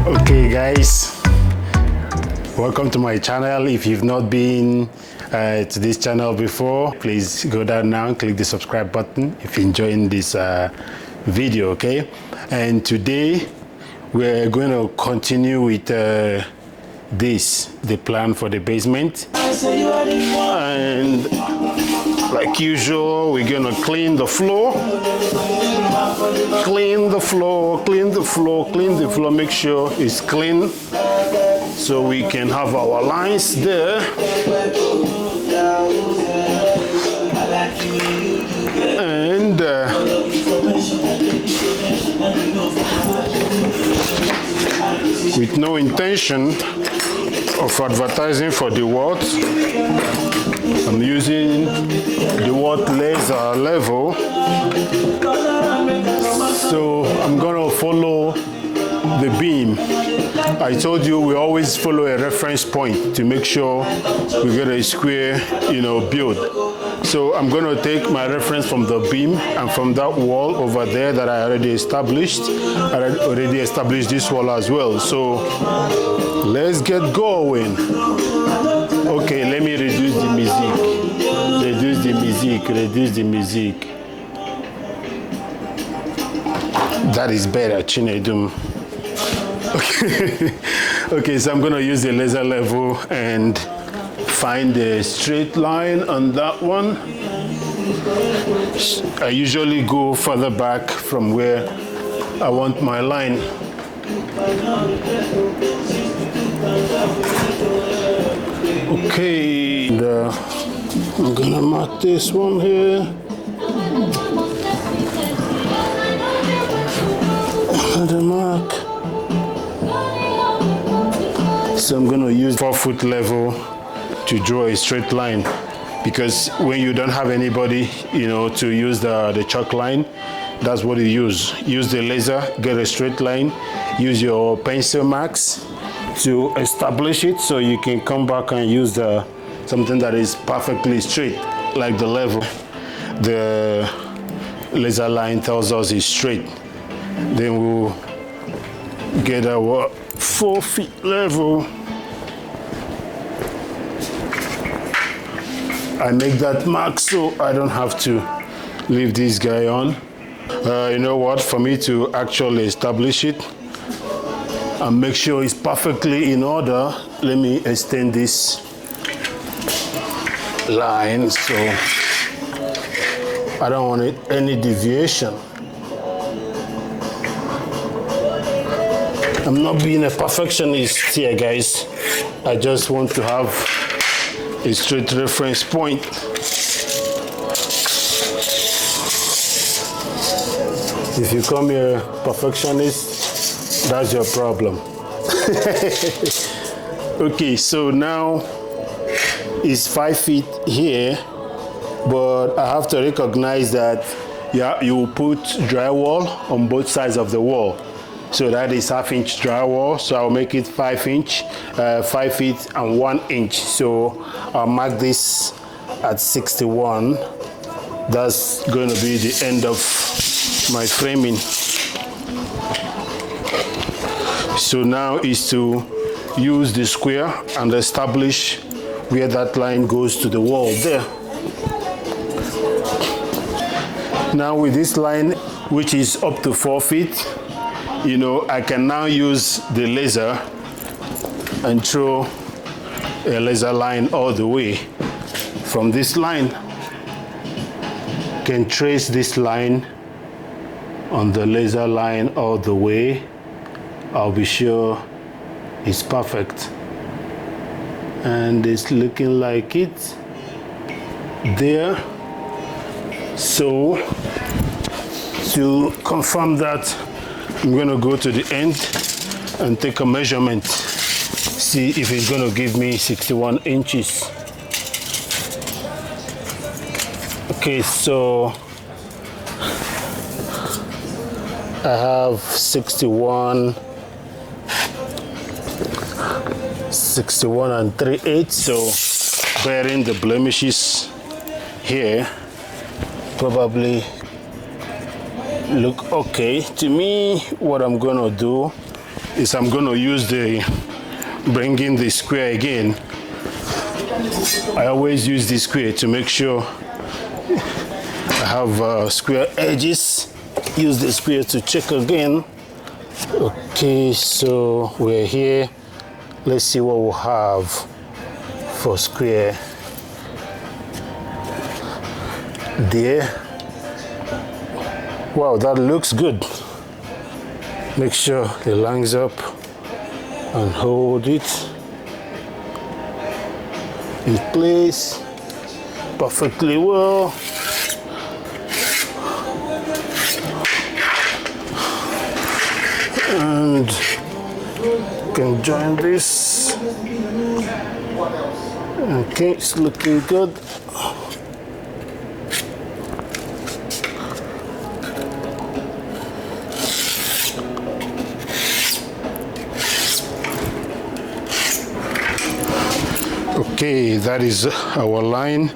Okay guys, welcome to my channel. If you've not been to this channel before, please go down now and click the subscribe button if you're enjoying this video. Okay, and today we're going to continue with the plan for the basement, and like usual we're gonna clean the floor, make sure it's clean so we can have our lines there. And with no intention of advertising for the wart, I'm using the wart laser level. So I'm gonna follow the beam. I told you we always follow a reference point to make sure we get a square, build. So I'm gonna take my reference from the beam and from that wall over there that I already established. I already established this wall as well. So let's get going. Okay, let me reduce the music. Reduce the music. That is better, Chinedum. Okay, so I'm gonna use the laser level and find the straight line on that one. I usually go further back from where I want my line. Okay, I'm gonna mark this one here. Another mark. So I'm going to use 4-foot level to draw a straight line, because when you don't have anybody, to use the chalk line, that's what you use. Use the laser, get a straight line, use your pencil marks to establish it so you can come back and use something that is perfectly straight, like the level. The laser line tells us it's straight. Then we'll get our 4-foot level. I make that mark so I don't have to leave this guy on. You know what? For me to actually establish it and make sure it's perfectly in order, let me extend this line so I don't want any deviation. I'm not being a perfectionist here, guys. I just want to have a straight reference point. If you come here perfectionist, that's your problem. Okay, so now it's 5 feet here, but I have to recognize that you put drywall on both sides of the wall. So that is 1/2-inch drywall, so I'll make it 5 inch, 5 feet and 1 inch. So I'll mark this at 61. That's going to be the end of my framing. So now is to use the square and establish where that line goes to the wall there. Now with this line, which is up to 4 feet, I can now use the laser and throw a laser line all the way from this line. Can trace this line on the laser line all the way. I'll be sure it's perfect, and it's looking like it there. So to confirm that, I'm going to go to the end and take a measurement, see if it's going to give me 61 inches. Okay, so I have 61 and 3/8, so bearing the blemishes here probably look okay to me. What I'm gonna do is I'm going to use bring in the square again. I always use the square to make sure I have square edges. Use the square to check again. Okay, so we're here. Let's see what we'll have for square there. Wow, that looks good. Make sure it lines up and hold it in place perfectly well. And can join this. Okay, it's looking good. Okay, that is our line.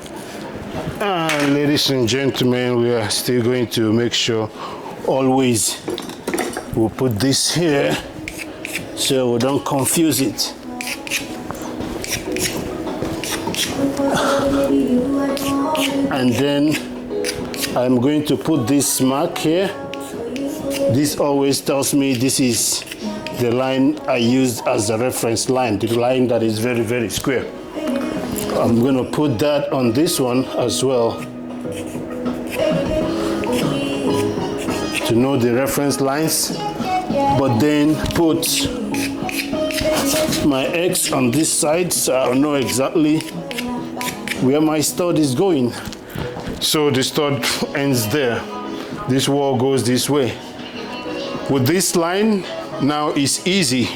And ladies and gentlemen, we are still going to make sure always we'll put this here so we don't confuse it. And then I'm going to put this mark here. This always tells me this is the line I used as a reference line, the line that is very, very square. I'm going to put that on this one as well to know the reference lines, but then put my X on this side so I'll know exactly where my stud is going. So the stud ends there. This wall goes this way. With this line, now it's easy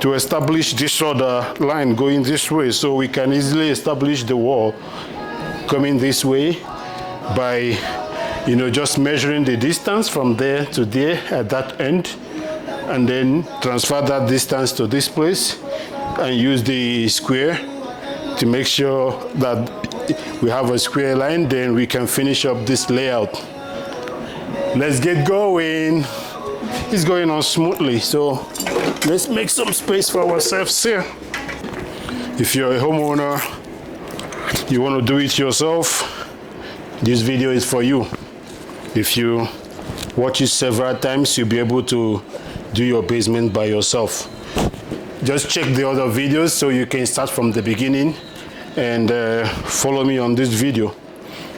to establish this other line going this way, so we can easily establish the wall coming this way by, you know, just measuring the distance from there to there at that end, and then transfer that distance to this place and use the square to make sure that we have a square line. Then we can finish up this layout. Let's get going. It's going on smoothly, so let's make some space for ourselves here. If you're a homeowner, you want to do it yourself, this video is for you. If you watch it several times, you'll be able to do your basement by yourself. Just check the other videos so you can start from the beginning and follow me on this video.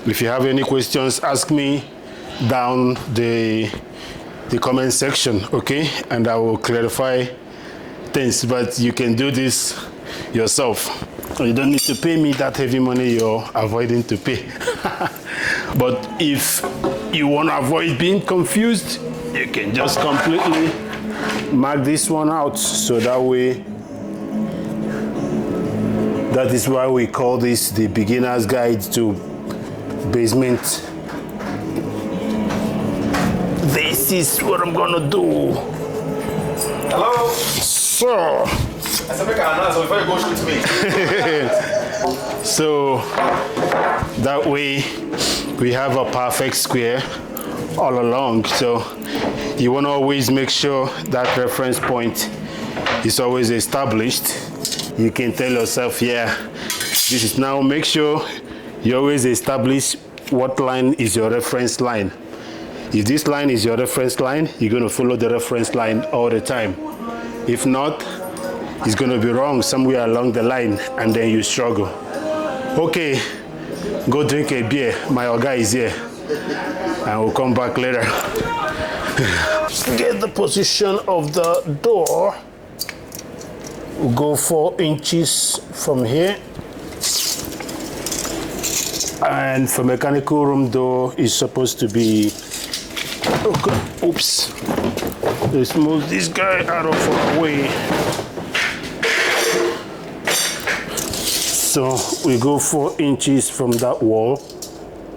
If you have any questions, ask me down the comment section, okay, and I will clarify things. But you can do this yourself. You don't need to pay me that heavy money you're avoiding to pay. But if you want to avoid being confused, you can just completely mark this one out, so that way, that is why we call this the beginner's guide to basement. This is what I'm gonna do. Hello? So, I said, make an announcement before you go shoot me. so that way we have a perfect square all along. So you want to always make sure that reference point is always established. You can tell yourself, yeah, this is now, make sure you always establish what line is your reference line. If this line is your reference line, you're going to follow the reference line all the time. If not, it's going to be wrong somewhere along the line, and then you struggle. Okay, go drink a beer. My guy is here, and we'll come back later. Get the position of the door. We'll go 4 inches from here. And for mechanical room door, it's supposed to be, okay, oops. Let's move this guy out of our way. So we go 4 inches from that wall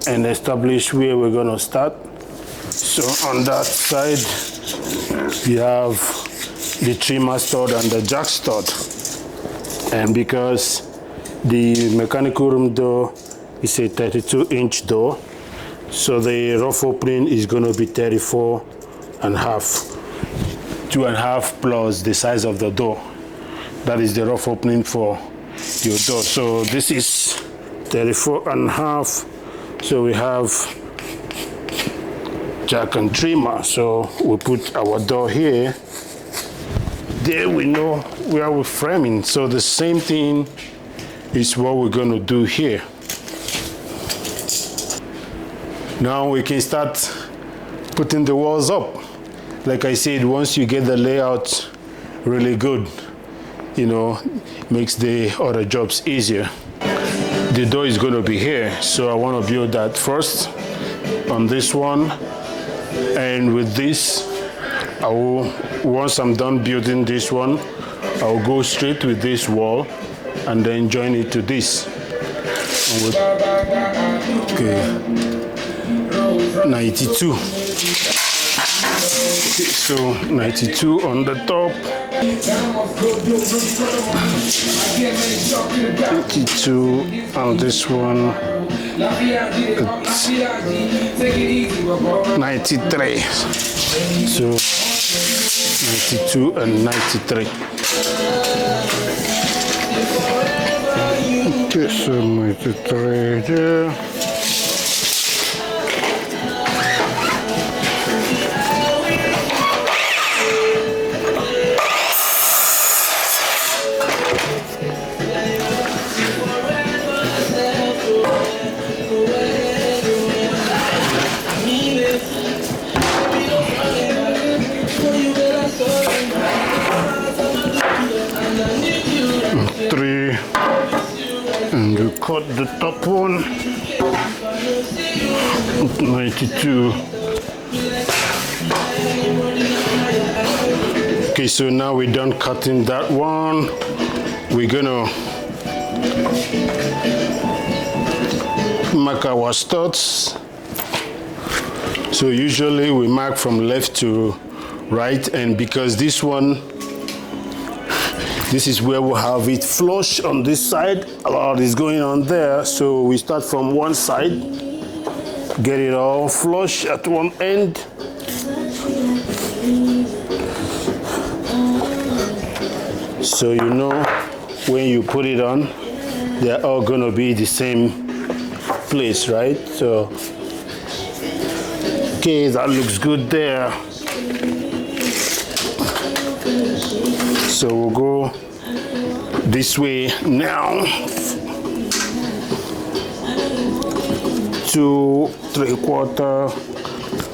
and establish where we're gonna start. So on that side, we have the trimmer stud and the jack stud. And because the mechanical room door is a 32-inch door, so the rough opening is going to be 34 and a half. 2.5 plus the size of the door. That is the rough opening for your door. So this is 34.5. So we have jack and trimmer. So we put our door here. There we know where we're framing. So the same thing is what we're going to do here. Now we can start putting the walls up. Like I said, once you get the layout really good, you know, makes the other jobs easier. The door is going to be here, so I want to build that first on this one. And with this, I will, once I'm done building this one, I'll go straight with this wall and then join it to this. Okay, 92. Okay, so 92 on the top. 82 on this one. It's 93. So 92 and 93. Okay, so 93 there. And you cut the top one. 92. Okay, so now we're done cutting that one. We're gonna mark our studs. So usually we mark from left to right, and because this one, this is where we'll have it flush on this side. A lot is going on there. So we start from one side, get it all flush at one end. So you know when you put it on, they're all gonna be the same place, right? So, okay, that looks good there. So we'll go this way now. 2 3/4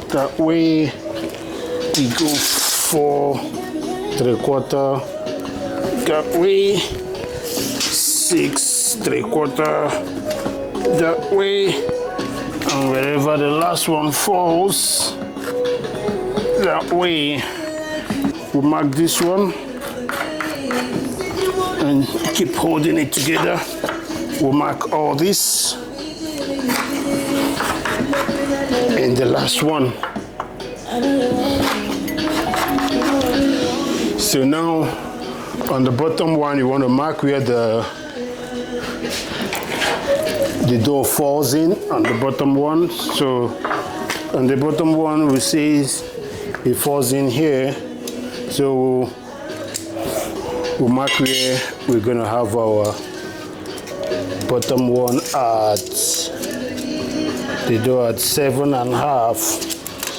that way. We go 4 3/4 that way. 6 3/4 that way. And wherever the last one falls, that way. We'll mark this one and keep holding it together. We'll mark all this and the last one. So now on the bottom one, you want to mark where the door falls in on the bottom one. So on the bottom one, we say it falls in here. So we'll mark where we're going to have our bottom one at the door at 7.5.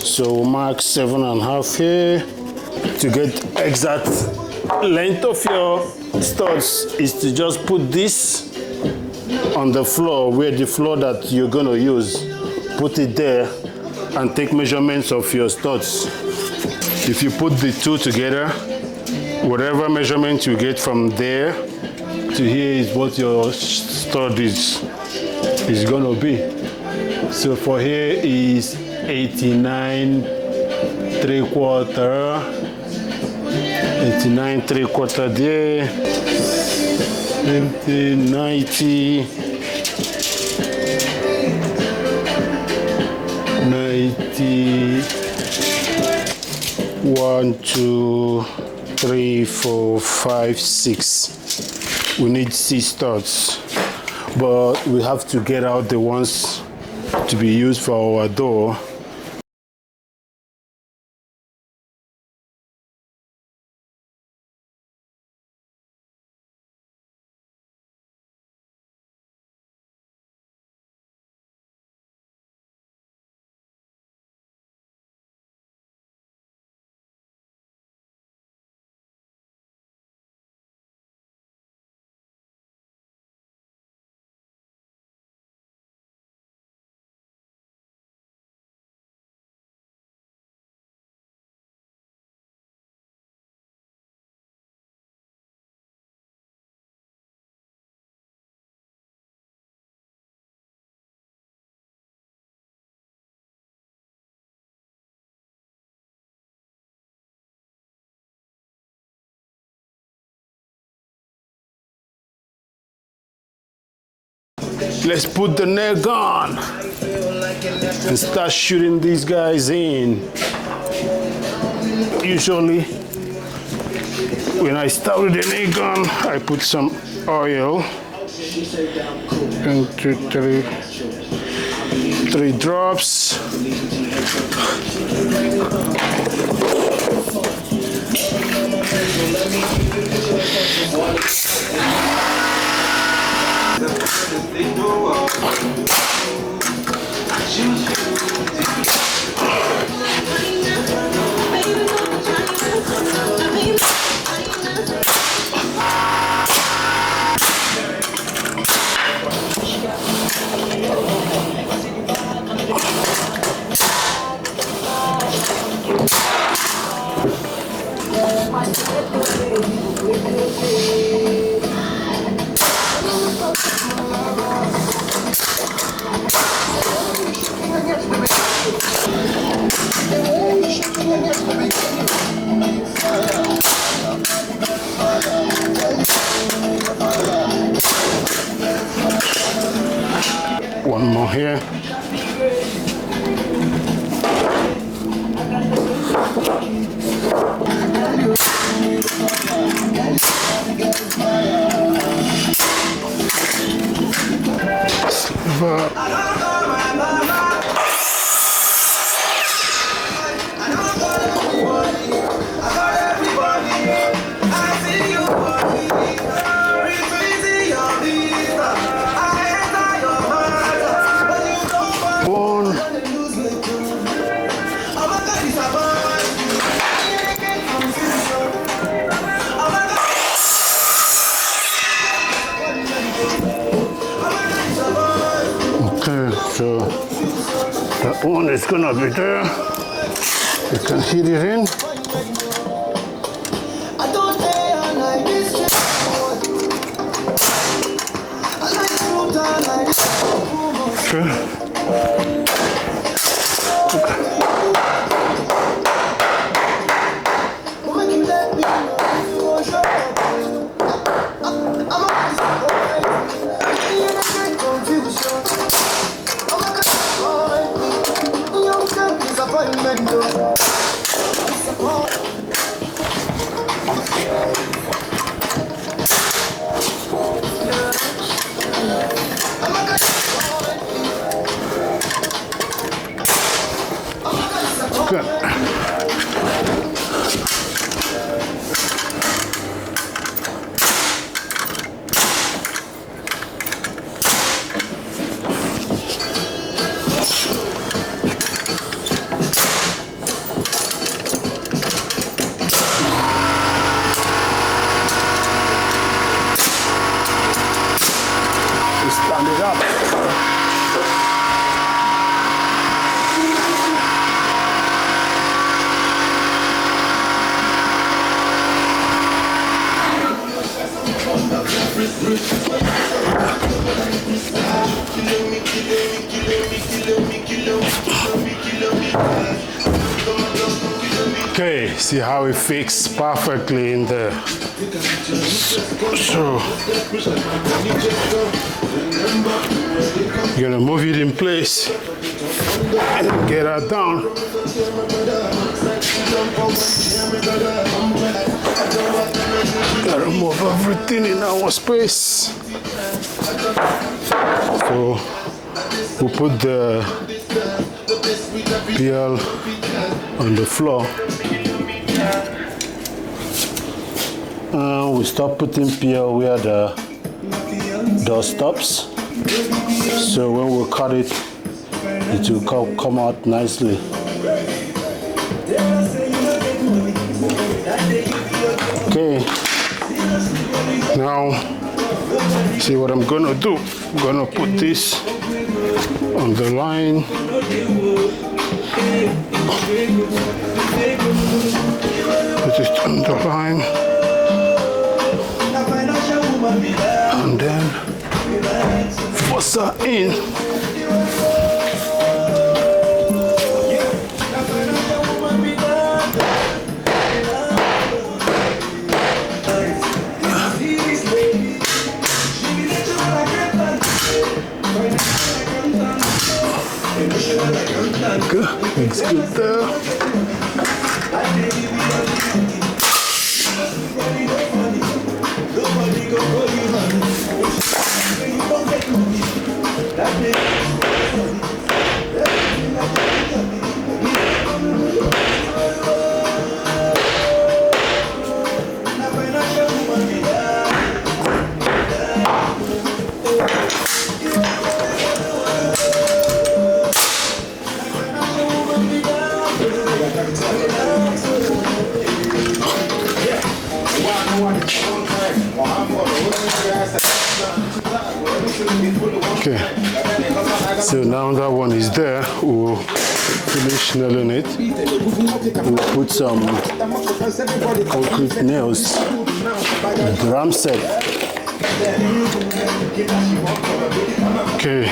So we'll mark 7.5 here. To get exact length of your studs is to just put this on the floor, where the floor that you're going to use. Put it there and take measurements of your studs. If you put the two together, whatever measurement you get from there to here is what your stud is gonna be. So for here is 89 3/4, 89 3/4 there, 90, 90. 1 2 3 4 5 6. We need 6 studs, but we have to get out the ones to be used for our door. let's put the nail gun and start shooting these guys in. Usually, when I start with the nail gun, I put some oil. 1, 2, 3. 3 drops. One more here. Silver. So that one is gonna be there. You can hit it in. Good. Stand it up. Okay, see how it fits perfectly in there. So you're gonna move it in place and get that down. Gotta move everything in our space. So we'll put the PL on the floor. We start putting PL where the door stops. So when we cut it, it will come out nicely. Okay. Now, see what I'm gonna do. I'm gonna put this on the line. Put it on the line. And then force her in. That's good there. Okay, so now that one is there, we'll finish nailing it. We'll put some concrete nails, drum set. Okay.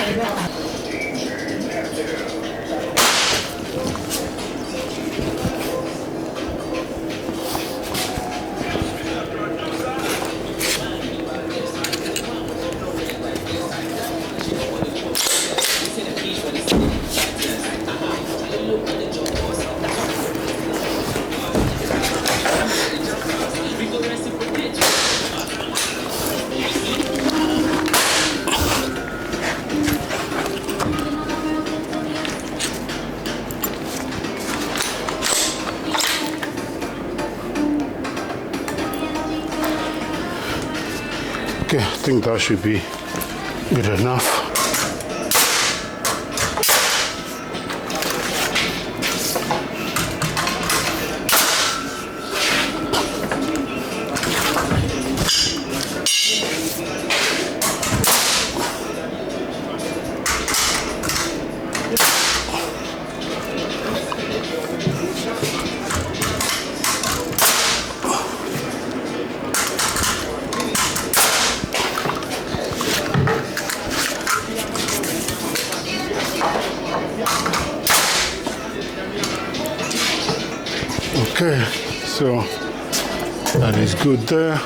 Okay, I think that should be good enough. Okay, so that is good there.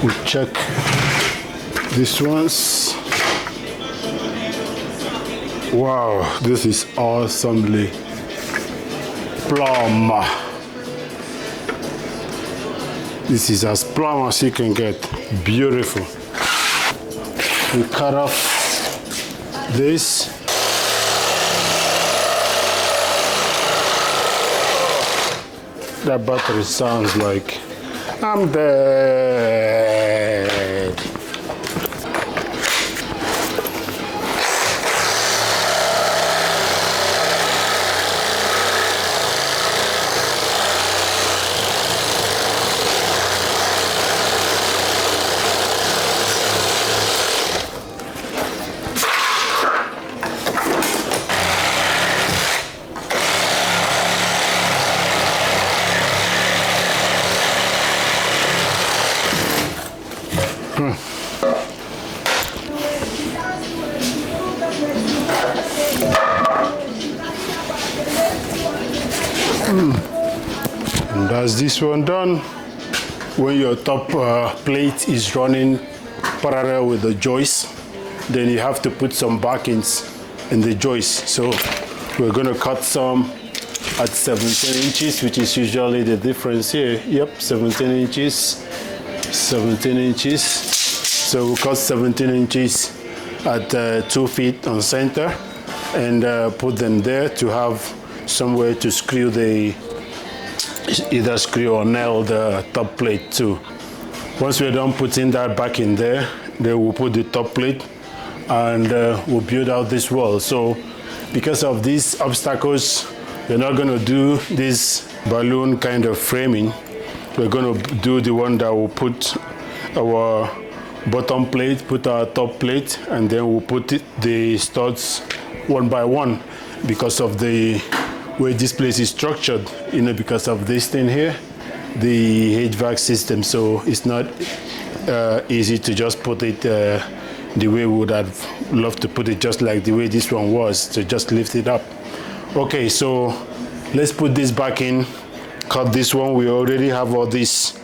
We check these ones. Wow, this is awesomely plumb. This is as plumb as you can get. Beautiful. We cut off this. That battery sounds like I'm dead. And that's this one done. When your top plate is running parallel with the joist, then you have to put some backings in the joist. So we're going to cut some at 17 inches, which is usually the difference here. Yep, 17 inches, 17 inches. So we'll cut 17 inches at 2 feet on center and put them there to have somewhere to screw either screw or nail the top plate too. Once we're done putting that back in there, then we'll put the top plate and we'll build out this wall. So because of these obstacles, we're not going to do this balloon kind of framing. We're going to do the one that will put our bottom plate, put our top plate, and then we'll put the studs one by one because of the way this place is structured, you know, because of this thing here, the HVAC system. So it's not easy to just put it the way we would have loved to put it, just like the way this one was, to just lift it up. Okay, so let's put this back in, cut this one. We already have all this,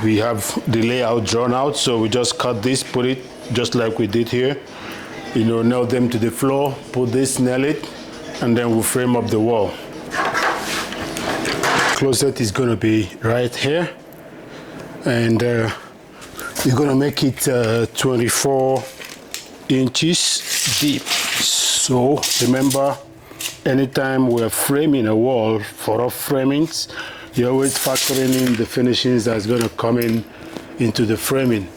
we have the layout drawn out, so we just cut this, put it just like we did here. nail them to the floor, put this, nail it, and then we'll frame up the wall. Closet is going to be right here, and we're going to make it 24 inches deep. So remember, anytime we're framing a wall for rough framings, you're always factoring in the finishings that's going to come into the framing.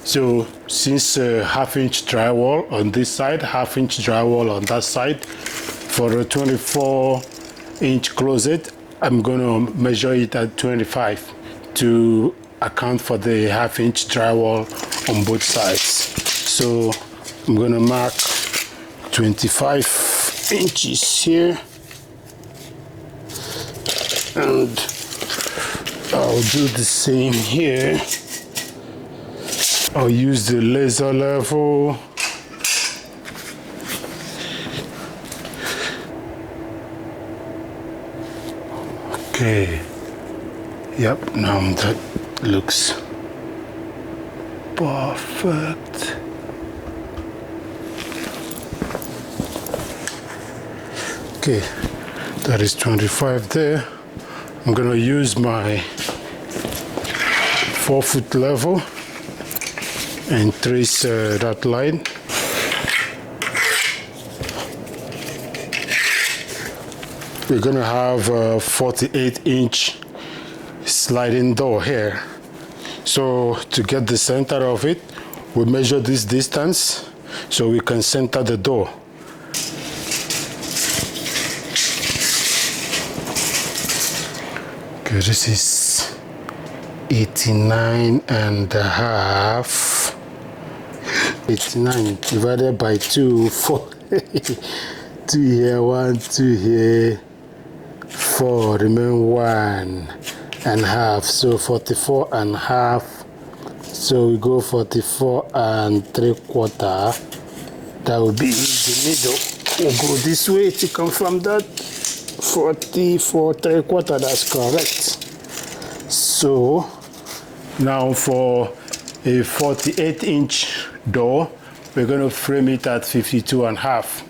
So since half-inch drywall on this side, half-inch drywall on that side, for a 24-inch closet, I'm going to measure it at 25 to account for the half-inch drywall on both sides. So I'm going to mark 25 inches here, and I'll do the same here. I'll use the laser level. Okay, yep, now that looks perfect. Okay, that is 25 there. I'm gonna use my 4-foot level and trace that line. We're gonna have a 48-inch sliding door here. So to get the center of it, we measure this distance so we can center the door. Okay, this is 89 and a half. 89 divided by 2, 4. 2 here, 1, 2 here, 4, remain 1 and a half, so 44 and a half. So we go 44 and 3/4. That will be the middle. We'll go this way to confirm that. 44 3/4, that's correct. So now for a 48-inch door, we're going to frame it at 52 and a half.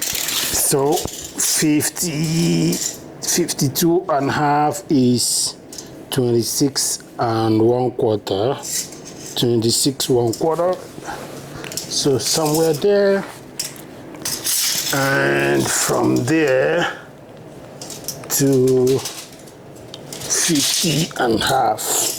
So 52 and a half is 26 and 1/4. 26 1/4. So somewhere there, and from there to 50 and a half.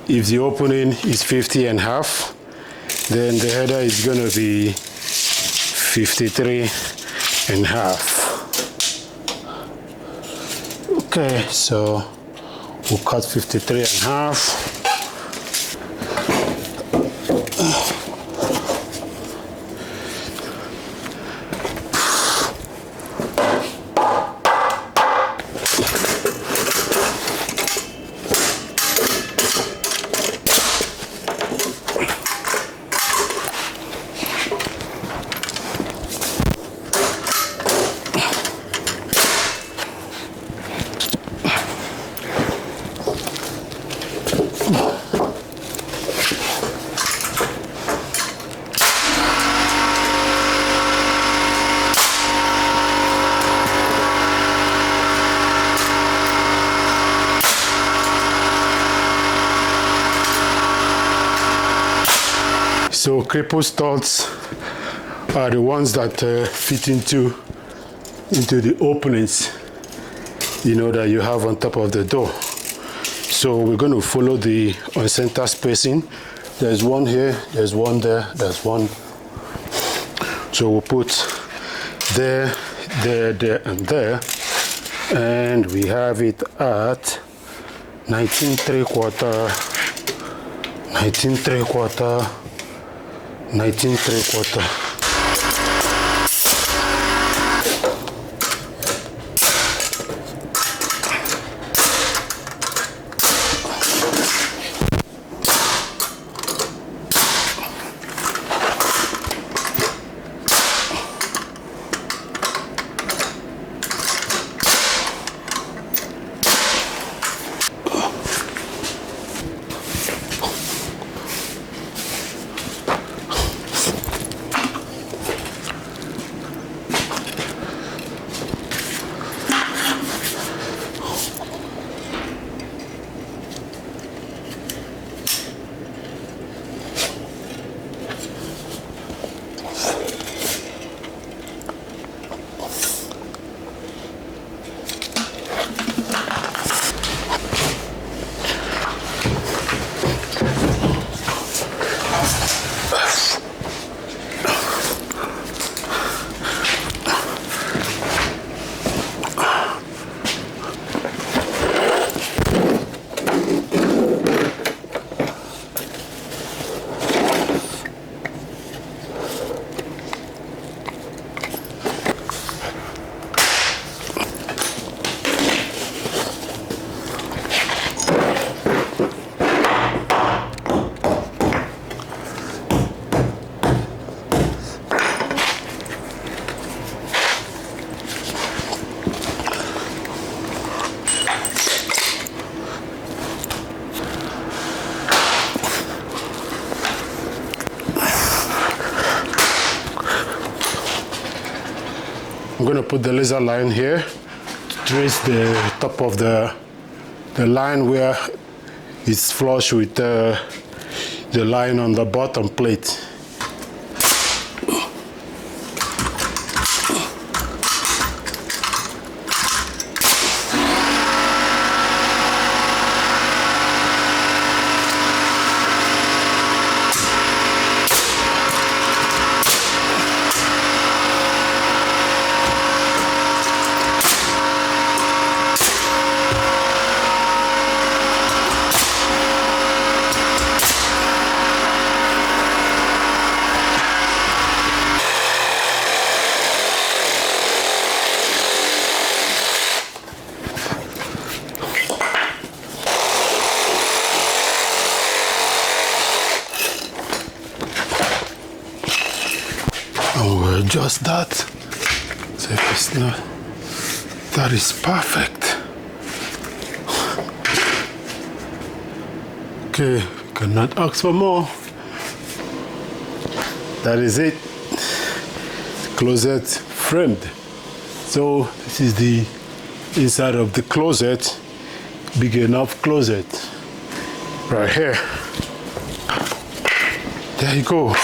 If the opening is 50 and a half, then the header is going to be 53 and a half. Okay, so we'll cut 53 and a half. So cripple studs are the ones that fit into the openings, you know, that you have on top of the door. So we're going to follow the on-center spacing. There's one here, there's one there, there's one. So we'll put there, there, there, and there. And we have it at 19 3/4, 19 3/4, 19 3/4. I'm going to put the laser line here to trace the top of the line where it's flush with the line on the bottom plate. And we'll adjust that. So if it's not, that is perfect. Okay, cannot ask for more. That is it. Closet framed. So this is the inside of the closet. Big enough closet. Right here. There you go.